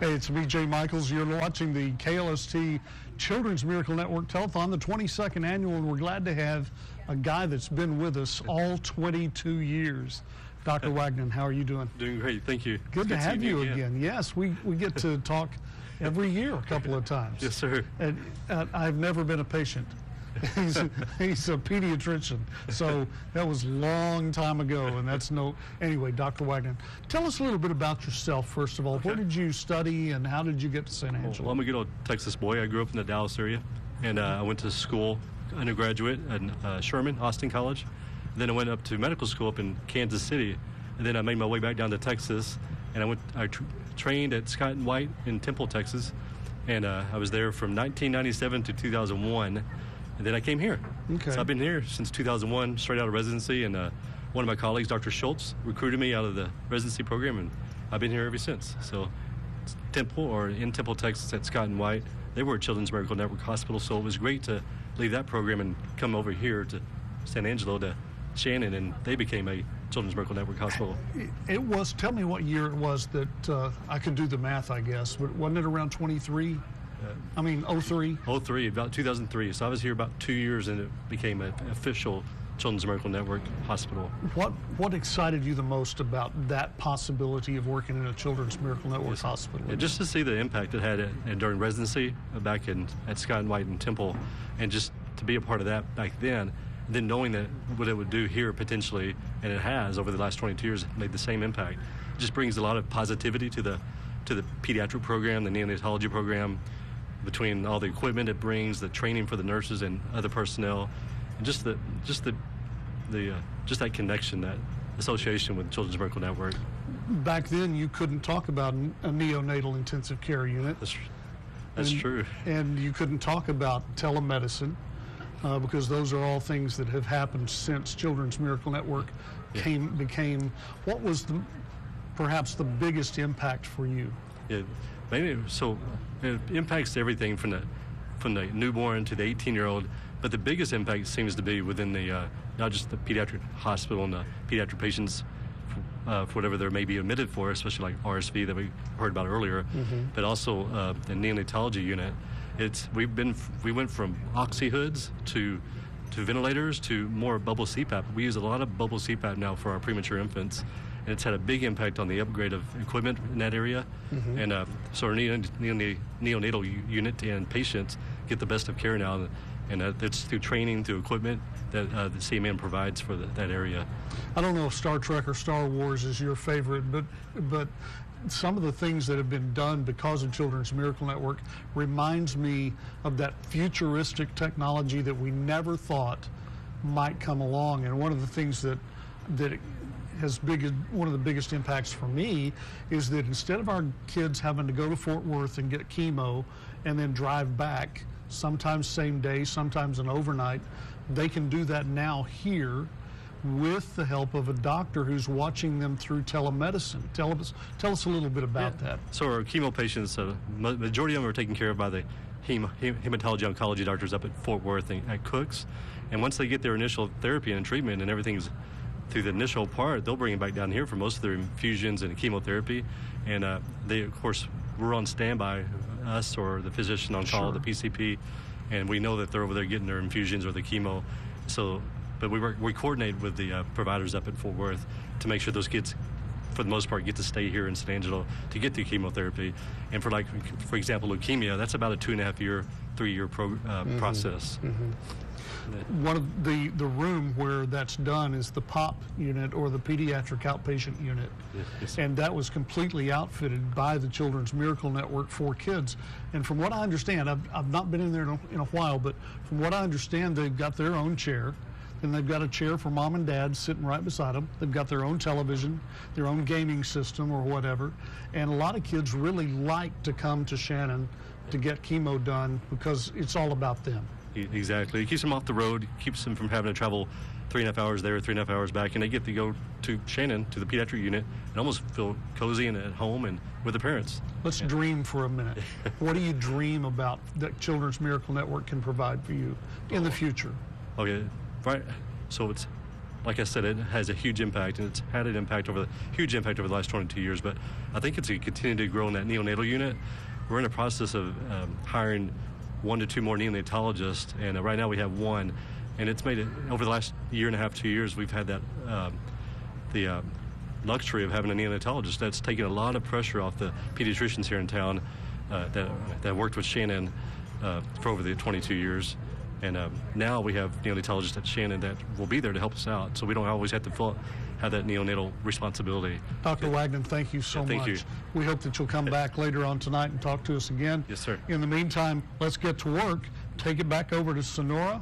Hey, it's me, Jay Michaels. You're watching the KLST Children's Miracle Network Telethon, the 22nd annual, and we're glad to have a guy that's been with us all 22 years. Dr. Wagnon, how are you doing? Doing great, thank you. Good to have you again. Yes, we get to talk every year a couple of times. Yes, sir. And I've never been a patient. He's a pediatrician, so that was a long time ago, and that's no... Anyway, Dr. Wagnon, tell us a little bit about yourself, first of all. Okay. Where did you study, and how did you get to St. Angelo? Well, I'm a good old Texas boy. I grew up in the Dallas area, and I went to school, undergraduate at Sherman, Austin College. Then I went up to medical school up in Kansas City, and then I made my way back down to Texas, and I trained at Scott & White in Temple, Texas, and I was there from 1997 to 2001. And then I came here. Okay. So I've been here since 2001, straight out of residency. And one of my colleagues, Dr. Schultz, recruited me out of the residency program, and I've been here ever since. So Temple, or in Temple, Texas, at Scott & White, they were a Children's Miracle Network hospital. So it was great to leave that program and come over here to San Angelo to Shannon, and they became a Children's Miracle Network hospital. It was, tell me what year it was that, I could do the math, I guess, but wasn't it around 23? I mean, 03? 03, about 2003. So I was here about 2 years, and it became an official Children's Miracle Network hospital. What excited you the most about that possibility of working in a Children's Miracle Network hospital? Yeah, just to see the impact it had during residency back at Scott & White and Temple, and just to be a part of that back then, and then knowing that what it would do here potentially, and it has over the last 22 years, made the same impact. It just brings a lot of positivity to the pediatric program, the neonatology program, between all the equipment it brings, the training for the nurses and other personnel, and just that connection, that association with Children's Miracle Network. Back then, you couldn't talk about a neonatal intensive care unit. That's true. And you couldn't talk about telemedicine because those are all things that have happened since Children's Miracle Network became. What was perhaps the biggest impact for you? Yeah, maybe so. It impacts everything from the newborn to the 18-year-old, but the biggest impact seems to be within the not just the pediatric hospital and the pediatric patients for whatever they may be admitted for, especially like RSV that we heard about earlier, but also the neonatology unit. We went from oxy hoods to ventilators to more bubble CPAP. We use a lot of bubble CPAP now for our premature infants. And it's had a big impact on the upgrade of equipment in that area. And so our neonatal unit and patients get the best of care now. And it's through training, through equipment that the CMN provides for that area. I don't know if Star Trek or Star Wars is your favorite, but some of the things that have been done because of Children's Miracle Network reminds me of that futuristic technology that we never thought might come along. And one of the things that one of the biggest impacts for me is that instead of our kids having to go to Fort Worth and get chemo and then drive back, sometimes same day, sometimes an overnight, they can do that now here with the help of a doctor who's watching them through telemedicine. Tell us a little bit about that. So our chemo patients, majority of them are taken care of by the hematology oncology doctors up at Fort Worth and at Cook's. And once they get their initial therapy and treatment and everything's through the initial part, they'll bring it back down here for most of their infusions and chemotherapy. And they, of course, we're on standby, us or the physician on call, the PCP, and we know that they're over there getting their infusions or the chemo. So, but we coordinate with the providers up at Fort Worth to make sure those kids, for the most part, get to stay here in San Angelo to get through chemotherapy. And for example, leukemia, that's about a 2.5 year, 3 year process. One of the room where that's done is the POP unit, or the pediatric outpatient unit. Yes. And that was completely outfitted by the Children's Miracle Network for kids. And from what I understand, I've not been in there in a while, but from what I understand, they've got their own chair, and they've got a chair for mom and dad sitting right beside them. They've got their own television, their own gaming system or whatever. And a lot of kids really like to come to Shannon to get chemo done because it's all about them. Exactly. It keeps them off the road, keeps them from having to travel 3.5 hours there, 3.5 hours back, and they get to go to Shannon, to the pediatric unit, and almost feel cozy and at home and with the parents. Let's dream for a minute. What do you dream about that Children's Miracle Network can provide for you in the future? Okay, right. So like I said, it has a huge impact, and it's had an impact huge impact over the last 22 years. But I think it's going to continue to grow in that neonatal unit. We're in the process of hiring 1 to 2 more neonatologists, and right now we have 1. And it's made it, over the last year and a half, 2 years, we've had that the luxury of having a neonatologist. That's taken a lot of pressure off the pediatricians here in town that worked with Shannon for over the 22 years. And now we have neonatologists at Shannon that will be there to help us out, so we don't always have to have that neonatal responsibility. Dr. Wagnon, thank you so much. Thank you. We hope that you'll come back later on tonight and talk to us again. Yes, sir. In the meantime, let's get to work. Take it back over to Sonora